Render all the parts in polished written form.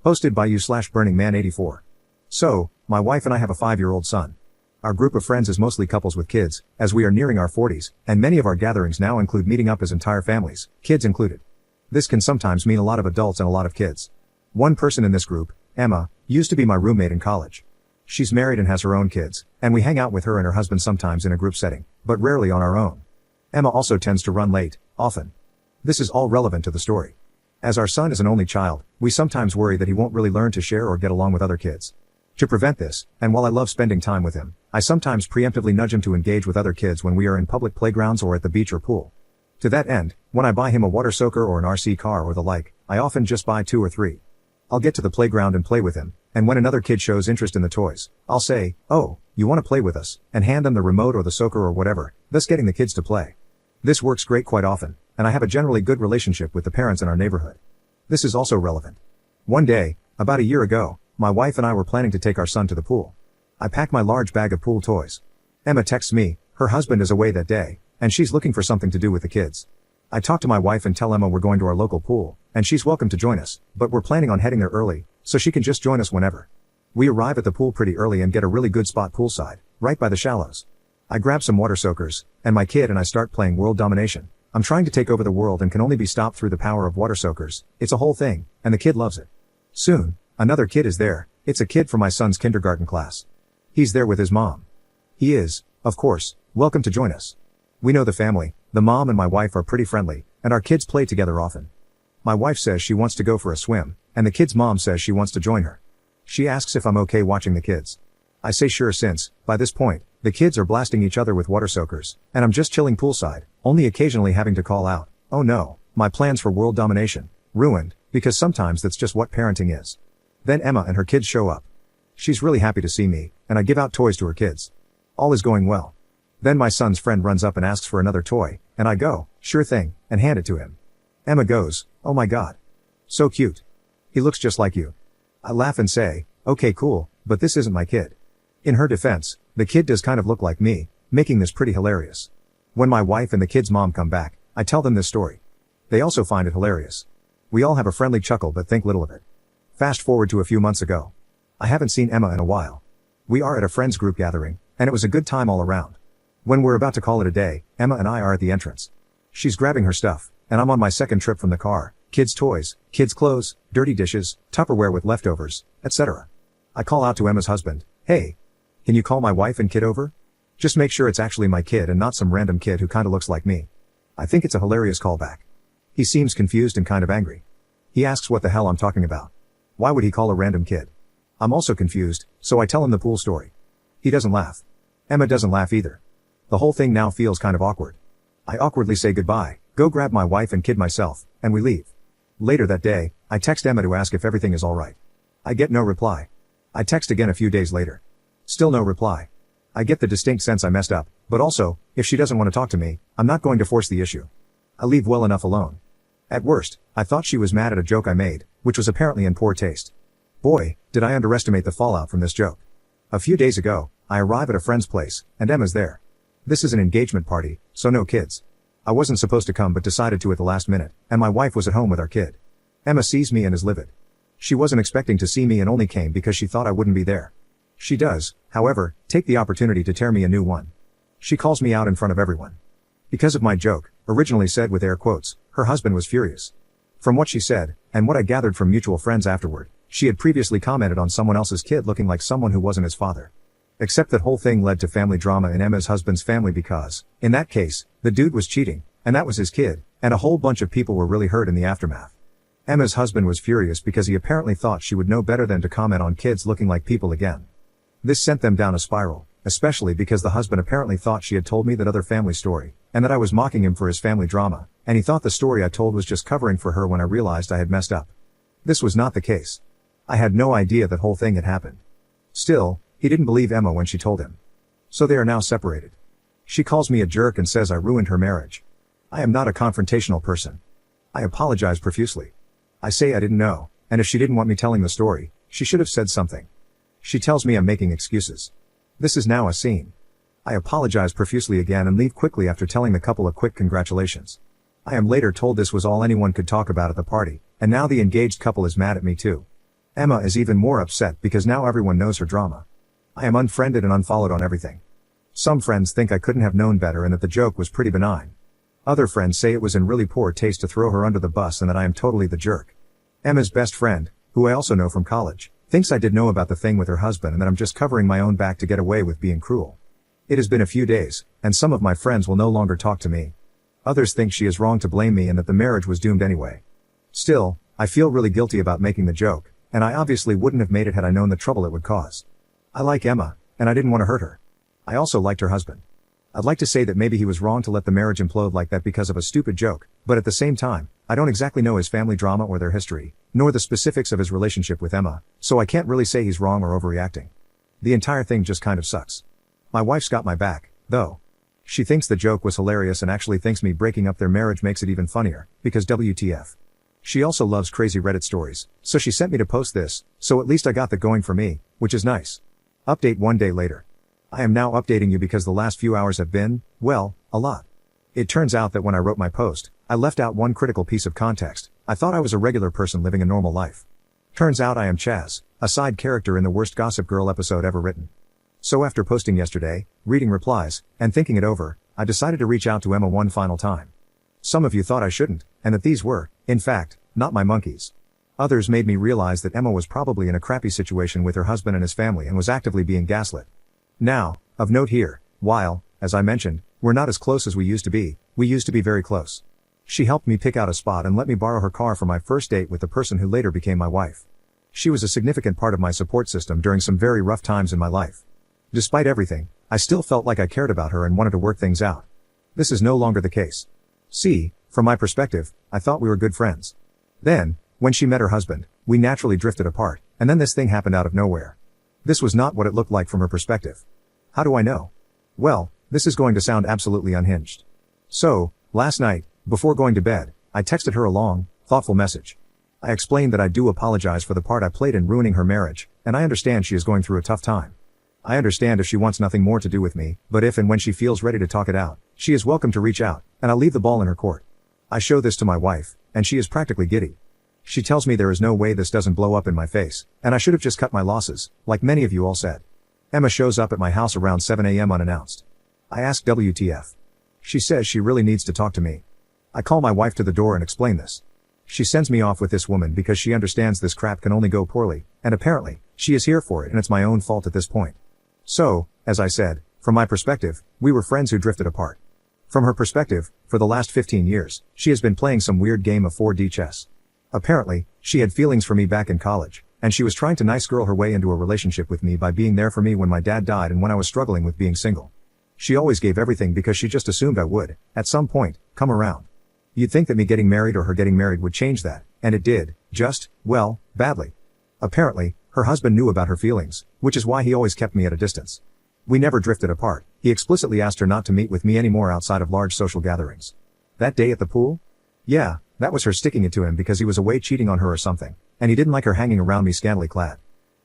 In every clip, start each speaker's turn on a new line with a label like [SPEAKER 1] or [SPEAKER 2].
[SPEAKER 1] Hosted by you/BurningMan84. So, my wife and I have a 5-year-old son. Our group of friends is mostly couples with kids, as we are nearing our 40s, and many of our gatherings now include meeting up as entire families, kids included. This can sometimes mean a lot of adults and a lot of kids. One person in this group, Emma, used to be my roommate in college. She's married and has her own kids, and we hang out with her and her husband sometimes in a group setting, but rarely on our own. Emma also tends to run late, often. This is all relevant to the story. As our son is an only child, we sometimes worry that he won't really learn to share or get along with other kids. To prevent this, and while I love spending time with him, I sometimes preemptively nudge him to engage with other kids when we are in public playgrounds or at the beach or pool. To that end, when I buy him a water soaker or an RC car or the like, I often just buy 2 or 3. I'll get to the playground and play with him, and when another kid shows interest in the toys, I'll say, "Oh, you want to play with us," and hand them the remote or the soaker or whatever, thus getting the kids to play. This works great quite often, and I have a generally good relationship with the parents in our neighborhood. This is also relevant. One day, about a year ago, my wife and I were planning to take our son to the pool. I packed my large bag of pool toys. Emma texts me, her husband is away that day, and she's looking for something to do with the kids. I talk to my wife and tell Emma we're going to our local pool, and she's welcome to join us, but we're planning on heading there early, so she can just join us whenever. We arrive at the pool pretty early and get a really good spot poolside, right by the shallows. I grab some water soakers, and my kid and I start playing World Domination. I'm trying to take over the world and can only be stopped through the power of water soakers. It's a whole thing, and the kid loves it. Soon, another kid is there. It's a kid from my son's kindergarten class. He's there with his mom. He is, of course, welcome to join us. We know the family, the mom and my wife are pretty friendly, and our kids play together often. My wife says she wants to go for a swim, and the kid's mom says she wants to join her. She asks if I'm okay watching the kids. I say sure since, by this point, the kids are blasting each other with water soakers, and I'm just chilling poolside, only occasionally having to call out, "Oh no, my plans for world domination, ruined," because sometimes that's just what parenting is. Then Emma and her kids show up. She's really happy to see me, and I give out toys to her kids. All is going well. Then my son's friend runs up and asks for another toy, and I go, "Sure thing," and hand it to him. Emma goes, "Oh my god. So cute. He looks just like you." I laugh and say, "Okay cool, but this isn't my kid." In her defense, the kid does kind of look like me, making this pretty hilarious. When my wife and the kid's mom come back, I tell them this story. They also find it hilarious. We all have a friendly chuckle but think little of it. Fast forward to a few months ago. I haven't seen Emma in a while. We are at a friend's group gathering, and it was a good time all around. When we're about to call it a day, Emma and I are at the entrance. She's grabbing her stuff, and I'm on my second trip from the car, kids' toys, kids' clothes, dirty dishes, Tupperware with leftovers, etc. I call out to Emma's husband, "Hey, can you call my wife and kid over? Just make sure it's actually my kid and not some random kid who kinda looks like me." I think it's a hilarious callback. He seems confused and kind of angry. He asks what the hell I'm talking about. Why would he call a random kid? I'm also confused, so I tell him the pool story. He doesn't laugh. Emma doesn't laugh either. The whole thing now feels kind of awkward. I awkwardly say goodbye, go grab my wife and kid myself, and we leave. Later that day, I text Emma to ask if everything is alright. I get no reply. I text again a few days later. Still no reply. I get the distinct sense I messed up, but also, if she doesn't want to talk to me, I'm not going to force the issue. I leave well enough alone. At worst, I thought she was mad at a joke I made, which was apparently in poor taste. Boy, did I underestimate the fallout from this joke. A few days ago, I arrive at a friend's place, and Emma's there. This is an engagement party, so no kids. I wasn't supposed to come but decided to at the last minute, and my wife was at home with our kid. Emma sees me and is livid. She wasn't expecting to see me and only came because she thought I wouldn't be there. She does, however, take the opportunity to tear me a new one. She calls me out in front of everyone. Because of my joke, originally said with air quotes, her husband was furious. From what she said, and what I gathered from mutual friends afterward, she had previously commented on someone else's kid looking like someone who wasn't his father. Except that whole thing led to family drama in Emma's husband's family because, in that case, the dude was cheating, and that was his kid, and a whole bunch of people were really hurt in the aftermath. Emma's husband was furious because he apparently thought she would know better than to comment on kids looking like people again. This sent them down a spiral, especially because the husband apparently thought she had told me that other family story, and that I was mocking him for his family drama, and he thought the story I told was just covering for her when I realized I had messed up. This was not the case. I had no idea that whole thing had happened. Still, he didn't believe Emma when she told him. So they are now separated. She calls me a jerk and says I ruined her marriage. I am not a confrontational person. I apologize profusely. I say I didn't know, and if she didn't want me telling the story, she should have said something. She tells me I'm making excuses. This is now a scene. I apologize profusely again and leave quickly after telling the couple a quick congratulations. I am later told this was all anyone could talk about at the party, and now the engaged couple is mad at me too. Emma is even more upset because now everyone knows her drama. I am unfriended and unfollowed on everything. Some friends think I couldn't have known better and that the joke was pretty benign. Other friends say it was in really poor taste to throw her under the bus and that I am totally the jerk. Emma's best friend, who I also know from college, thinks I did know about the thing with her husband and that I'm just covering my own back to get away with being cruel. It has been a few days, and some of my friends will no longer talk to me. Others think she is wrong to blame me and that the marriage was doomed anyway. Still, I feel really guilty about making the joke, and I obviously wouldn't have made it had I known the trouble it would cause. I like Emma, and I didn't want to hurt her. I also liked her husband. I'd like to say that maybe he was wrong to let the marriage implode like that because of a stupid joke, but at the same time, I don't exactly know his family drama or their history, nor the specifics of his relationship with Emma, so I can't really say he's wrong or overreacting. The entire thing just kind of sucks. My wife's got my back, though. She thinks the joke was hilarious and actually thinks me breaking up their marriage makes it even funnier, because WTF. She also loves crazy Reddit stories, so she sent me to post this, so at least I got that going for me, which is nice. Update 1 day later. I am now updating you because the last few hours have been, well, a lot. It turns out that when I wrote my post, I left out one critical piece of context. I thought I was a regular person living a normal life. Turns out I am Chaz, a side character in the worst Gossip Girl episode ever written. So after posting yesterday, reading replies, and thinking it over, I decided to reach out to Emma one final time. Some of you thought I shouldn't, and that these were, in fact, not my monkeys. Others made me realize that Emma was probably in a crappy situation with her husband and his family and was actively being gaslit. Now, of note here, while, as I mentioned, we're not as close as we used to be very close. She helped me pick out a spot and let me borrow her car for my first date with the person who later became my wife. She was a significant part of my support system during some very rough times in my life. Despite everything, I still felt like I cared about her and wanted to work things out. This is no longer the case. See, from my perspective, I thought we were good friends. Then, when she met her husband, we naturally drifted apart, and then this thing happened out of nowhere. This was not what it looked like from her perspective. How do I know? Well, this is going to sound absolutely unhinged. So, last night, before going to bed, I texted her a long, thoughtful message. I explained that I do apologize for the part I played in ruining her marriage, and I understand she is going through a tough time. I understand if she wants nothing more to do with me, but if and when she feels ready to talk it out, she is welcome to reach out, and I'll leave the ball in her court. I show this to my wife, and she is practically giddy. She tells me there is no way this doesn't blow up in my face, and I should have just cut my losses, like many of you all said. Emma shows up at my house around 7 a.m. unannounced. I ask WTF. She says she really needs to talk to me. I call my wife to the door and explain this. She sends me off with this woman because she understands this crap can only go poorly, and apparently, she is here for it and it's my own fault at this point. So, as I said, from my perspective, we were friends who drifted apart. From her perspective, for the last 15 years, she has been playing some weird game of 4D chess. Apparently, she had feelings for me back in college, and she was trying to nice girl her way into a relationship with me by being there for me when my dad died and when I was struggling with being single. She always gave everything because she just assumed I would, at some point, come around. You'd think that me getting married or her getting married would change that, and it did, just, well, badly. Apparently, her husband knew about her feelings, which is why he always kept me at a distance. We never drifted apart. He explicitly asked her not to meet with me anymore outside of large social gatherings. That day at the pool? Yeah, that was her sticking it to him because he was away cheating on her or something, and he didn't like her hanging around me scantily clad.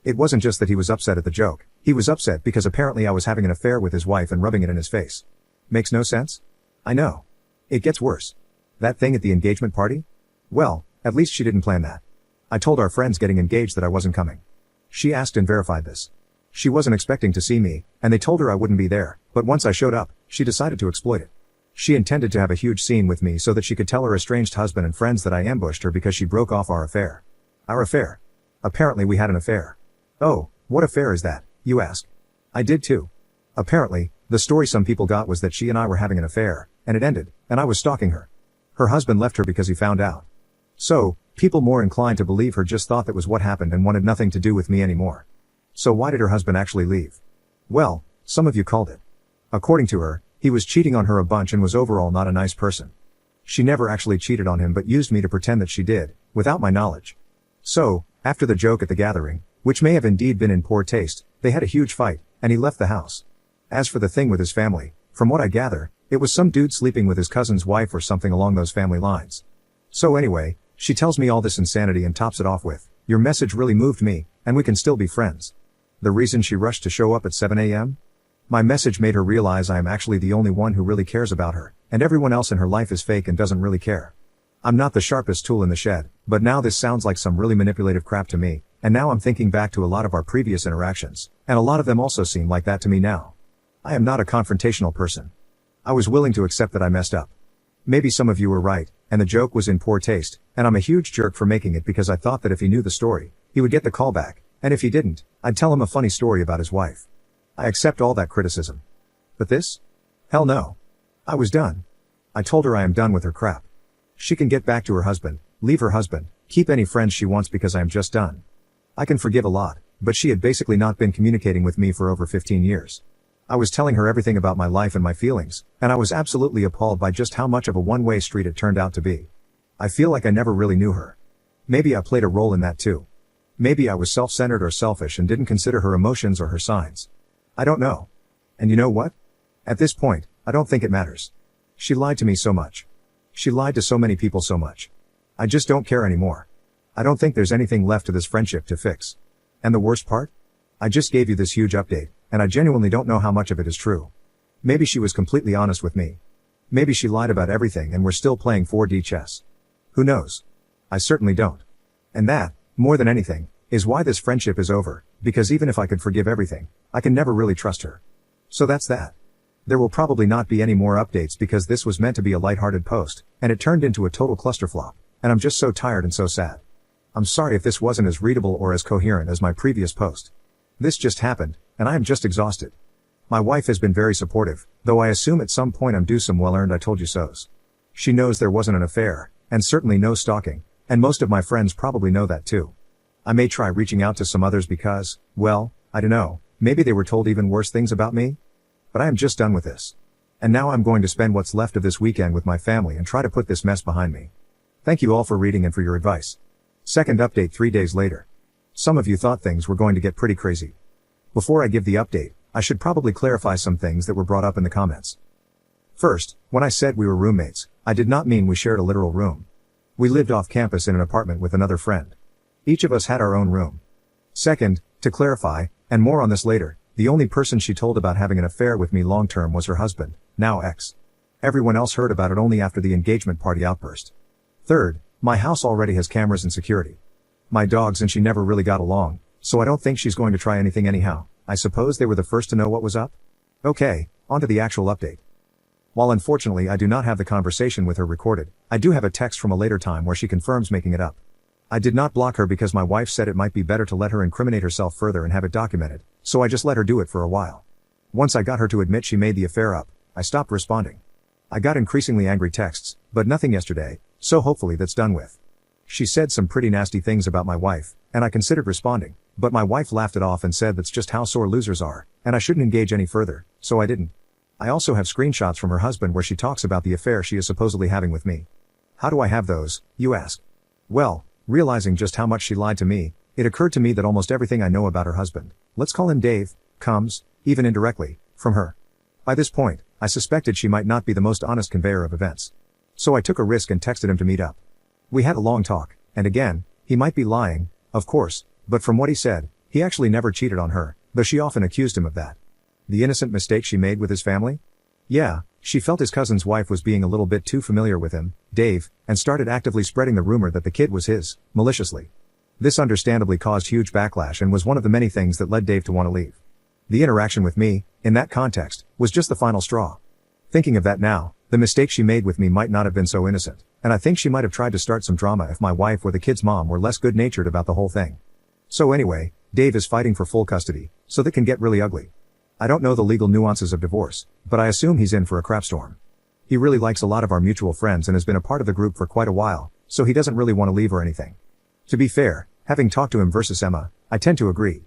[SPEAKER 1] It wasn't just that he was upset at the joke, he was upset because apparently I was having an affair with his wife and rubbing it in his face. Makes no sense? I know. It gets worse. That thing at the engagement party? Well, at least she didn't plan that. I told our friends getting engaged that I wasn't coming. She asked and verified this. She wasn't expecting to see me, and they told her I wouldn't be there, but once I showed up, she decided to exploit it. She intended to have a huge scene with me so that she could tell her estranged husband and friends that I ambushed her because she broke off our affair. Our affair. Apparently we had an affair. Oh, what affair is that, you ask? I did too. Apparently, the story some people got was that she and I were having an affair, and it ended, and I was stalking her. Her husband left her because he found out. So, people more inclined to believe her just thought that was what happened and wanted nothing to do with me anymore. So why did her husband actually leave? Well, some of you called it. According to her, he was cheating on her a bunch and was overall not a nice person. She never actually cheated on him but used me to pretend that she did, without my knowledge. So, after the joke at the gathering, which may have indeed been in poor taste, they had a huge fight, and he left the house. As for the thing with his family, from what I gather, it was some dude sleeping with his cousin's wife or something along those family lines. So anyway, she tells me all this insanity and tops it off with, "Your message really moved me, and we can still be friends." The reason she rushed to show up at 7 a.m.? My message made her realize I am actually the only one who really cares about her, and everyone else in her life is fake and doesn't really care. I'm not the sharpest tool in the shed, but now this sounds like some really manipulative crap to me, and now I'm thinking back to a lot of our previous interactions, and a lot of them also seem like that to me now. I am not a confrontational person. I was willing to accept that I messed up. Maybe some of you were right, and the joke was in poor taste, and I'm a huge jerk for making it because I thought that if he knew the story, he would get the call back, and if he didn't, I'd tell him a funny story about his wife. I accept all that criticism. But this? Hell no. I was done. I told her I am done with her crap. She can get back to her husband, leave her husband, keep any friends she wants because I am just done. I can forgive a lot, but she had basically not been communicating with me for over 15 years. I was telling her everything about my life and my feelings, and I was absolutely appalled by just how much of a one-way street it turned out to be. I feel like I never really knew her. Maybe I played a role in that too. Maybe I was self-centered or selfish and didn't consider her emotions or her signs. I don't know. And you know what? At this point, I don't think it matters. She lied to me so much. She lied to so many people so much. I just don't care anymore. I don't think there's anything left to this friendship to fix. And the worst part? I just gave you this huge update, and I genuinely don't know how much of it is true. Maybe she was completely honest with me. Maybe she lied about everything and we're still playing 4D chess. Who knows? I certainly don't. And that, more than anything, is why this friendship is over, because even if I could forgive everything, I can never really trust her. So that's that. There will probably not be any more updates because this was meant to be a lighthearted post, and it turned into a total clusterflop, and I'm just so tired and so sad. I'm sorry if this wasn't as readable or as coherent as my previous post. This just happened, and I am just exhausted. My wife has been very supportive, though I assume at some point I'm due some well-earned I told you so's. She knows there wasn't an affair, and certainly no stalking, and most of my friends probably know that too. I may try reaching out to some others because, well, I don't know, maybe they were told even worse things about me? But I am just done with this. And now I'm going to spend what's left of this weekend with my family and try to put this mess behind me. Thank you all for reading and for your advice. Second update 3 days later. Some of you thought things were going to get pretty crazy. Before I give the update, I should probably clarify some things that were brought up in the comments. First, when I said we were roommates, I did not mean we shared a literal room. We lived off campus in an apartment with another friend. Each of us had our own room. Second, to clarify, and more on this later, the only person she told about having an affair with me long-term was her husband, now ex. Everyone else heard about it only after the engagement party outburst. Third, my house already has cameras and security. My dogs and she never really got along, so I don't think she's going to try anything anyhow. I suppose they were the first to know what was up? Okay, on to the actual update. While unfortunately I do not have the conversation with her recorded, I do have a text from a later time where she confirms making it up. I did not block her because my wife said it might be better to let her incriminate herself further and have it documented, so I just let her do it for a while. Once I got her to admit she made the affair up, I stopped responding. I got increasingly angry texts, but nothing yesterday, so hopefully that's done with. She said some pretty nasty things about my wife, and I considered responding, but my wife laughed it off and said that's just how sore losers are, and I shouldn't engage any further, so I didn't. I also have screenshots from her husband where she talks about the affair she is supposedly having with me. How do I have those, you ask? Well, realizing just how much she lied to me, it occurred to me that almost everything I know about her husband, let's call him Dave, comes, even indirectly, from her. By this point, I suspected she might not be the most honest conveyor of events. So I took a risk and texted him to meet up. We had a long talk, and again, he might be lying, of course, but from what he said, he actually never cheated on her, though she often accused him of that. The innocent mistake she made with his family? Yeah, she felt his cousin's wife was being a little bit too familiar with him, Dave, and started actively spreading the rumor that the kid was his, maliciously. This understandably caused huge backlash and was one of the many things that led Dave to want to leave. The interaction with me, in that context, was just the final straw. Thinking of that now, the mistake she made with me might not have been so innocent, and I think she might have tried to start some drama if my wife or the kid's mom were less good-natured about the whole thing. So anyway, Dave is fighting for full custody, so that can get really ugly. I don't know the legal nuances of divorce, but I assume he's in for a crapstorm. He really likes a lot of our mutual friends and has been a part of the group for quite a while, so he doesn't really want to leave or anything. To be fair, having talked to him versus Emma, I tend to agree.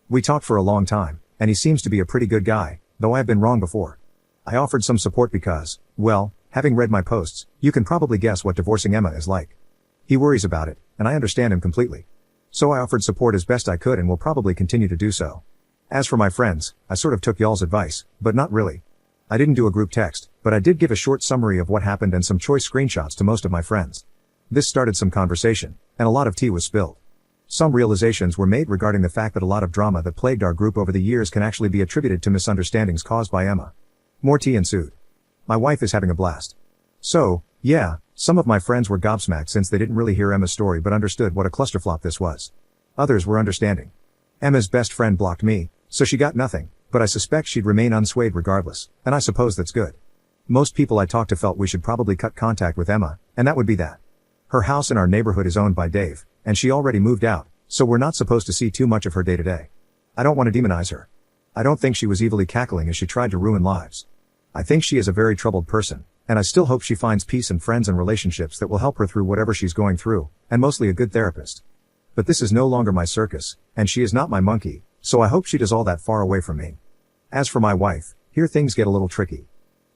[SPEAKER 1] We talked for a long time, and he seems to be a pretty good guy, though I have been wrong before. I offered some support because, well, having read my posts, you can probably guess what divorcing Emma is like. He worries about it, and I understand him completely. So I offered support as best I could and will probably continue to do so. As for my friends, I sort of took y'all's advice, but not really. I didn't do a group text, but I did give a short summary of what happened and some choice screenshots to most of my friends. This started some conversation, and a lot of tea was spilled. Some realizations were made regarding the fact that a lot of drama that plagued our group over the years can actually be attributed to misunderstandings caused by Emma. More tea ensued. My wife is having a blast. So, yeah, some of my friends were gobsmacked since they didn't really hear Emma's story but understood what a clusterflop this was. Others were understanding. Emma's best friend blocked me, so she got nothing, but I suspect she'd remain unswayed regardless, and I suppose that's good. Most people I talked to felt we should probably cut contact with Emma, and that would be that. Her house in our neighborhood is owned by Dave, and she already moved out, so we're not supposed to see too much of her day to day. I don't want to demonize her. I don't think she was evilly cackling as she tried to ruin lives. I think she is a very troubled person, and I still hope she finds peace and friends and relationships that will help her through whatever she's going through, and mostly a good therapist. But this is no longer my circus, and she is not my monkey, so I hope she does all that far away from me. As for my wife, here things get a little tricky.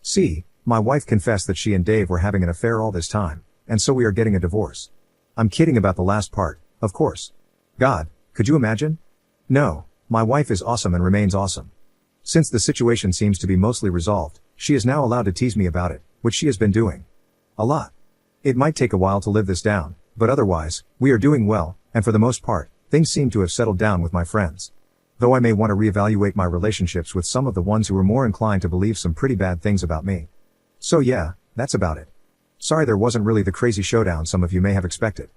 [SPEAKER 1] See, my wife confessed that she and Dave were having an affair all this time, and so we are getting a divorce. I'm kidding about the last part, of course. God, could you imagine? No, my wife is awesome and remains awesome. Since the situation seems to be mostly resolved, she is now allowed to tease me about it, which she has been doing. A lot. It might take a while to live this down, but otherwise, we are doing well, and for the most part, things seem to have settled down with my friends. Though I may want to reevaluate my relationships with some of the ones who are more inclined to believe some pretty bad things about me. So yeah, that's about it. Sorry there wasn't really the crazy showdown some of you may have expected.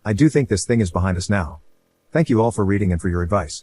[SPEAKER 1] I do think this thing is behind us now. Thank you all for reading and for your advice.